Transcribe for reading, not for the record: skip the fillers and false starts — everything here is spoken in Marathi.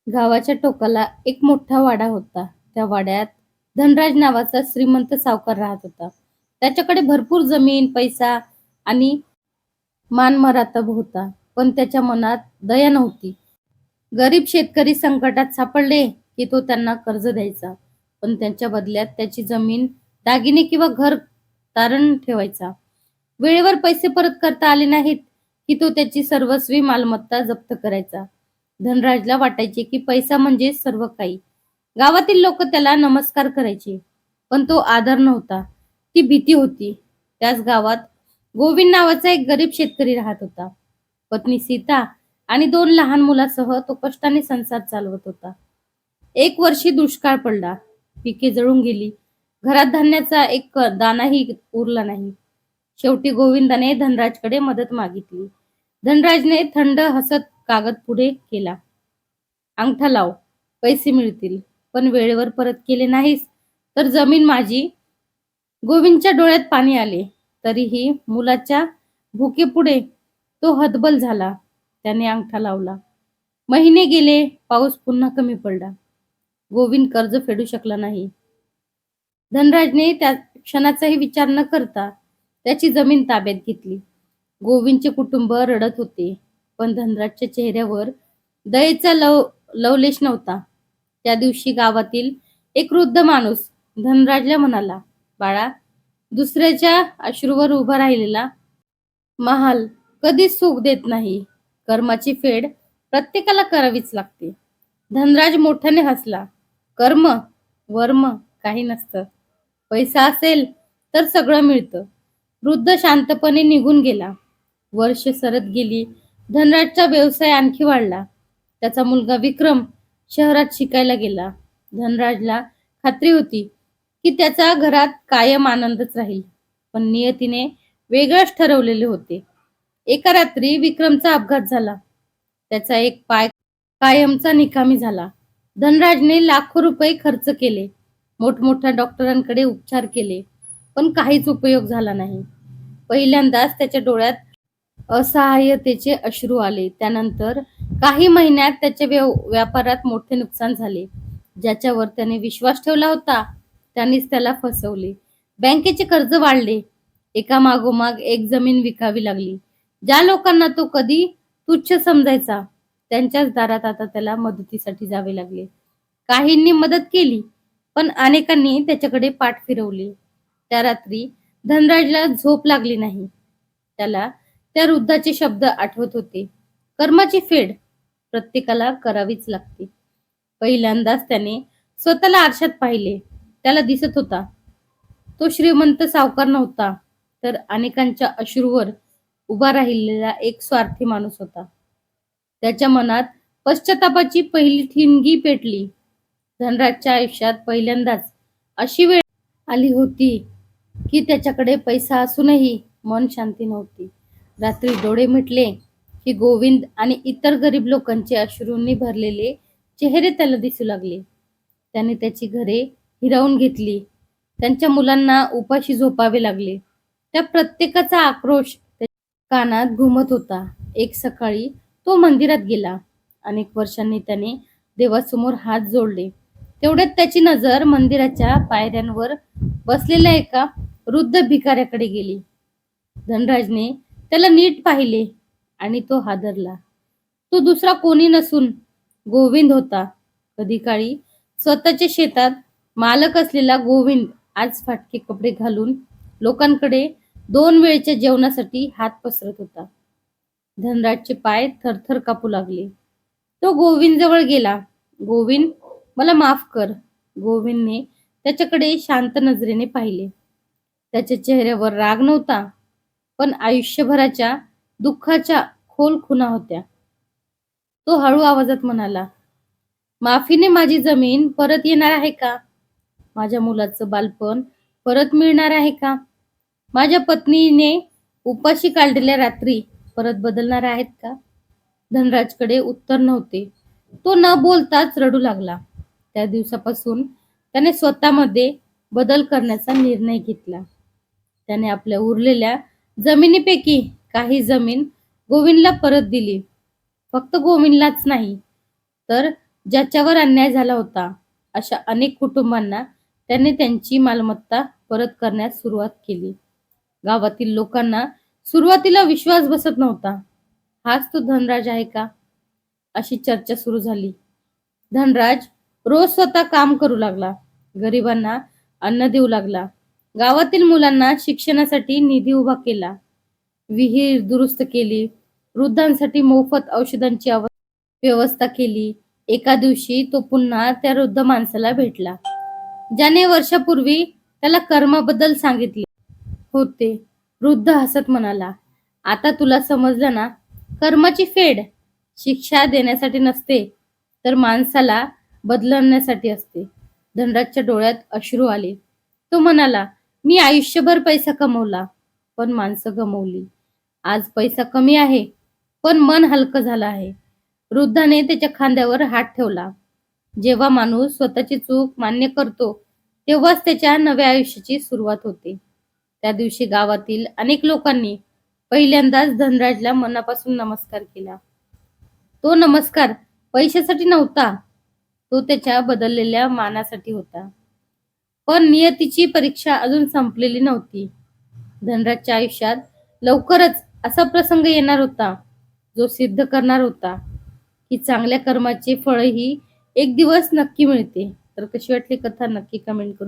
गावाच्या टोकाला एक मोठा वाडा होता. त्या वाड्यात धनराज नावाचा श्रीमंत सावकार राहत होता. त्याच्याकडे भरपूर जमीन, पैसा आणि मानमरातब होता. पण त्याच्या मनात दया नव्हती. गरीब शेतकरी संकटात सापडले की तो त्यांना कर्ज द्यायचा. पण त्यांच्या बदल्यात त्याची जमीन, दागिने किंवा घर तारण ठेवायचा. वेळेवर पैसे परत करता आले नाहीत की तो त्याची सर्वस्वी मालमत्ता जप्त करायचा. धनराजला वाटायचे की पैसा म्हणजे सर्व काही. गावातील लोक त्याला नमस्कार करायचे, पण तो आदर नव्हता, ती भीती होती. त्याच गावात गोविंद नावाचा एक गरीब शेतकरी राहत होता. पत्नी सीता आणि 2 लहान मुलासह तो कष्टाने संसार चालवत होता. एक वर्षी दुष्काळ पडला. पिके जळून गेली. घरात धान्याचा एक दाणाही उरला नाही. शेवटी गोविंदाने धनराजकडे मदत मागितली. धनराजने थंड हसत कागद पुढे केला. अंगठा लाव, पैसे मिळतील, पण वेळेवर परत केले नाहीस तर जमीन माझी. गोविंदच्या डोळ्यात पाणी आले. तरीही मुलाच्या भुकेपुढे तो हतबल झाला. त्याने अंगठा लावला. महिने गेले. पाऊस पुन्हा कमी पडला. गोविंद कर्ज फेडू शकला नाही. धनराजने त्या क्षणाचाही विचार न करता त्याची जमीन ताब्यात घेतली. गोविंदचे कुटुंब रडत होते, पण धनराजच्या चेहऱ्यावर दयेचा लवलेश नव्हता. त्या दिवशी गावातील एक वृद्ध माणूस धनराजला म्हणाला, बाळा, दुसऱ्याच्या अश्रूवर उभा राहिलेला महाल कधीच सुख देत नाही. कर्माची फेड प्रत्येकाला करावीच लागते. धनराज मोठ्याने हसला. कर्म, वर्म काही नसतं. पैसा असेल तर सगळं मिळतं. वृद्ध शांतपणे निघून गेला. वर्ष सरत गेली. धनराजचा व्यवसाय आणखी वाढला. त्याचा मुलगा विक्रम शहरात शिकायला गेला. धनराजला खात्री होती की त्याचा घरात कायम आनंदच राहील. पण नियतीने वेगळंच ठरवलेले होते. एका रात्री विक्रमचा अपघात झाला. त्याचा एक पाय कायमचा निकामी झाला. धनराजने लाखो रुपये खर्च केले. मोठमोठ्या डॉक्टरांकडे उपचार केले, पण काहीच उपयोग झाला नाही. पहिल्यांदाच त्याच्या डोळ्यात असहाय्यतेचे अश्रू आले. त्यानंतर काही महिन्यात त्याच्या व्यापारात मोठे नुकसान झाले. ज्याच्यावर त्याने विश्वास ठेवला होता त्यांनीच त्याला फसवले. बँकेचे कर्ज वाढले. एका मागोमाग एक जमीन विकावी लागली. ज्या लोकांना तो कधी तुच्छ समजायचा त्यांच्याच दारात आता त्याला मदतीसाठी जावे लागले. काहींनी मदत केली, पण अनेकांनी त्याच्याकडे पाठ फिरवली. त्या रात्री धनराजला झोप लागली नाही. त्याला त्या वृद्धाचे शब्द आठवत होते. कर्माची फेड प्रत्येकाला करावीच लागते. पहिल्यांदाच त्याने स्वतःला आरशात पाहिले. त्याला दिसत होता तो श्रीमंत सावकार नव्हता, तर अनेकांच्या अश्रूवर उभा राहिलेला एक स्वार्थी माणूस होता. त्याच्या मनात पश्चातापाची पहिली ठिणगी पेटली. धनराजच्या आयुष्यात पहिल्यांदाच अशी वेळ आली होती की त्याच्याकडे पैसा असूनही मन शांती नव्हती. रात्री डोळे मिटले की गोविंद आणि इतर गरीब लोकांचे अश्रूंनी भरलेले चेहरे त्याला दिसू लागले. त्याने त्याची घरे हिरावून घेतली. त्यांच्या मुलांना उपाशी झोपावे लागले. त्या प्रत्येकाचा आक्रोश त्याच्या कानात घुमत होता. एक सकाळी तो मंदिरात गेला. अनेक वर्षांनी त्याने देवासमोर हात जोडले. तेवढ्यात त्याची नजर मंदिराच्या पायऱ्यांवर बसलेल्या एका वृद्ध भिकाऱ्याकडे गेली. धनराजने त्याला नीट पाहिले आणि तो हादरला. तो दुसरा कोणी नसून गोविंद होता. कधी काळी स्वतःच्या शेतात मालक असलेला गोविंद आज फाटके कपडे घालून लोकांकडे 2 वेळच्या जेवणासाठी हात पसरत होता. धनराजचे पाय थरथर कापू लागले. तो गोविंद जवळ गेला. गोविंद, मला माफ कर. गोविंदने त्याच्याकडे शांत नजरेने पाहिले. त्याच्या चेहऱ्यावर राग नव्हता, पण आयुष्यभराच्या दुःखाच्या खोल खुणा होत्या. तो हळू आवाजात म्हणाला, माफीने माझी जमीन परत येणार आहे का? माझ्या मुलाचं बालपण परत मिळणार आहे का? माझ्या पत्नीने उपाशी काढलेल्या रात्री परत बदलणार आहेत का? धनराजकडे उत्तर नव्हते. तो न बोलताच रडू लागला. त्या दिवसापासून त्याने स्वतःमध्ये बदल करण्याचा निर्णय घेतला. त्याने आपल्या उरलेल्या जमिनीपैकी काही जमीन गोविंदला परत दिली. फक्त गोविंदलाच नाही, तर ज्याच्यावर अन्याय झाला होता अशा अनेक कुटुंबांना त्याने त्यांची मालमत्ता परत करण्यास सुरुवात केली. गावातील लोकांना सुरुवातीला विश्वास बसत नव्हता. हाच तो धनराज आहे का? अशी चर्चा सुरू झाली. धनराज रोज स्वतः काम करू लागला. गरिबांना अन्न देऊ लागला. गावातील मुलांना शिक्षणासाठी निधी उभा केला. विहीर दुरुस्त केली. वृद्धांसाठी मोफत औषधांची व्यवस्था केली. एका दिवशी तो पुन्हा त्या वृद्ध माणसाला भेटला, ज्याने वर्षापूर्वी त्याला कर्माबद्दल सांगितले होते. वृद्ध हसत म्हणाला, आता तुला समजलं ना? कर्माची फेड शिक्षा देण्यासाठी नसते, तर माणसाला बदलण्यासाठी असते. धनराजच्या डोळ्यात अश्रू आले. तो म्हणाला, मी आयुष्यभर पैसा कमवला, पण माणसं गमवली. आज पैसा कमी आहे, पण मन हलकं झालं आहे. वृद्धाने त्याच्या खांद्यावर हात ठेवला. जेव्हा माणूस स्वतःची चूक मान्य करतो, तेव्हाच त्याच्या नव्या आयुष्याची सुरुवात होते. त्या दिवशी गावातील अनेक लोकांनी पहिल्यांदाच धनराजला मनापासून नमस्कार केला. तो नमस्कार पैशासाठी नव्हता, तो त्याच्या बदललेल्या मानासाठी होता. पण नियतीची परीक्षा अजून संपलेली नव्हती. धनराजच्या आयुष्यात लवकरच असा प्रसंग येणार होता, जो सिद्ध करणार होता की चांगल्या कर्माचे फळही एक दिवस नक्की मिळते. तर कशी वाटली कथा नक्की कमेंट करून